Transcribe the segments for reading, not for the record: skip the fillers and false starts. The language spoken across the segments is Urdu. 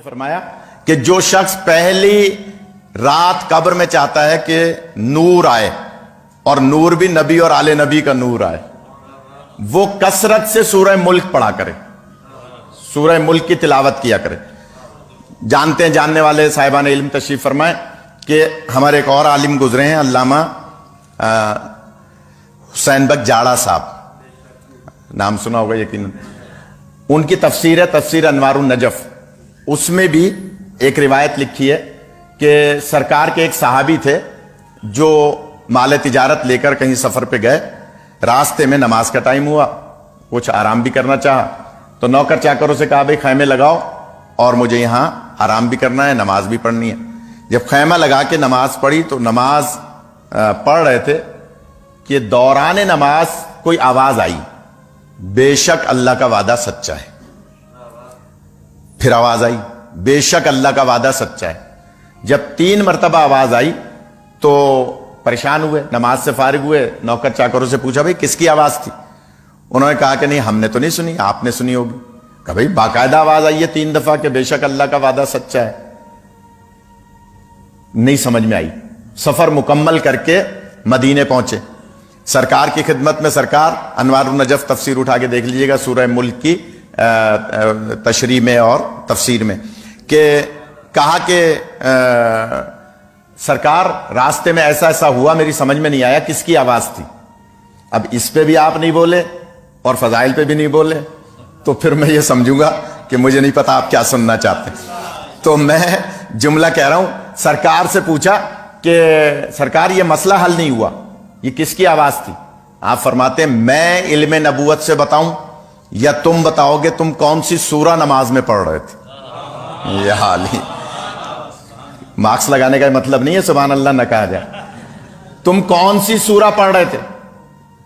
فرمایا کہ جو شخص پہلی رات قبر میں چاہتا ہے کہ نور آئے اور نور بھی نبی اور آل نبی کا نور آئے، وہ کثرت سے سورہ ملک پڑھا کرے، سورہ ملک کی تلاوت کیا کرے۔ جانتے ہیں، جاننے والے صاحبان علم تشریف فرمائیں کہ ہمارے ایک اور عالم گزرے ہیں، علامہ حسین بک جاڑا صاحب، نام سنا ہوگا یقیناً۔ ان کی تفسیر ہے تفسیر انوار النجف، اس میں بھی ایک روایت لکھی ہے کہ سرکار کے ایک صحابی تھے جو مال تجارت لے کر کہیں سفر پہ گئے، راستے میں نماز کا ٹائم ہوا، کچھ آرام بھی کرنا چاہا تو نوکر چاکروں سے کہا بھائی خیمے لگاؤ اور مجھے یہاں آرام بھی کرنا ہے، نماز بھی پڑھنی ہے۔ جب خیمہ لگا کے نماز پڑھی تو نماز پڑھ رہے تھے کہ دوران نماز کوئی آواز آئی، بے شک اللہ کا وعدہ سچا ہے۔ پھر آواز آئی، بے شک اللہ کا وعدہ سچا ہے۔ جب 3 مرتبہ آواز آئی تو پریشان ہوئے، نماز سے فارغ ہوئے، نوکر چاکروں سے پوچھا بھائی کس کی آواز تھی؟ انہوں نے کہا کہ نہیں ہم نے تو نہیں سنی، آپ نے سنی ہوگی۔ کہا بھائی باقاعدہ آواز آئی ہے 3 دفعہ کہ بے شک اللہ کا وعدہ سچا ہے۔ نہیں سمجھ میں آئی، سفر مکمل کر کے مدینے پہنچے، سرکار کی خدمت میں سرکار انوار النجف تفسیر اٹھا کے دیکھ لیجئے گا سورہ ملک کی تشریح میں اور تفسیر میں، کہ کہا کہ سرکار راستے میں ایسا ایسا ہوا، میری سمجھ میں نہیں آیا کس کی آواز تھی۔ اب اس پہ بھی آپ نہیں بولے اور فضائل پہ بھی نہیں بولے تو پھر میں یہ سمجھوں گا کہ مجھے نہیں پتا آپ کیا سننا چاہتے ہیں۔ تو میں جملہ کہہ رہا ہوں، سرکار سے پوچھا کہ سرکار یہ مسئلہ حل نہیں ہوا، یہ کس کی آواز تھی؟ آپ فرماتے ہیں میں علم نبوت سے بتاؤں یا تم بتاؤ گے تم کون سی سورہ نماز میں پڑھ رہے تھے؟ یہ حال ہی، مارکس لگانے کا مطلب نہیں ہے سبحان اللہ نہ کہا جائے۔ تم کون سی سورہ پڑھ رہے تھے،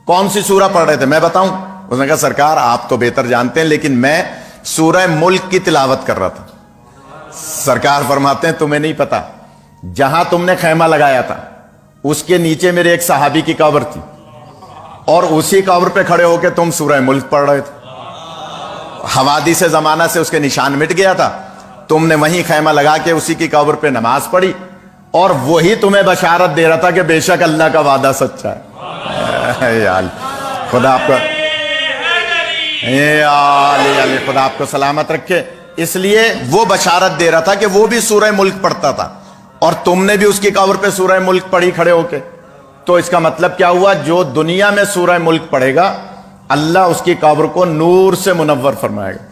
کون سی سورہ پڑھ رہے تھے میں بتاؤں؟ اس نے کہا سرکار آپ تو بہتر جانتے ہیں لیکن میں سورہ ملک کی تلاوت کر رہا تھا۔ سرکار فرماتے ہیں تمہیں نہیں پتا، جہاں تم نے خیمہ لگایا تھا اس کے نیچے میرے ایک صحابی کی قبر تھی اور اسی قبر پہ کھڑے ہو کے تم سورہ ملک پڑھ رہے تھے۔ حوادث زمانہ سے اس کے نشان مٹ گیا تھا، تم نے وہیں خیمہ لگا کے اسی کی قبر پہ نماز پڑھی اور وہی تمہیں بشارت دے رہا تھا کہ بے شک اللہ کا وعدہ سچا ہے۔ خدا آپ کو خدا آپ کو سلامت رکھے۔ اس لیے وہ بشارت دے رہا تھا کہ وہ بھی سورہ ملک پڑھتا تھا اور تم نے بھی اس کی قبر پہ سورہ ملک پڑھی کھڑے ہو کے۔ تو اس کا مطلب کیا ہوا؟ جو دنیا میں سورہ ملک پڑھے گا اللہ اس کی قبر کو نور سے منور فرمائے گا۔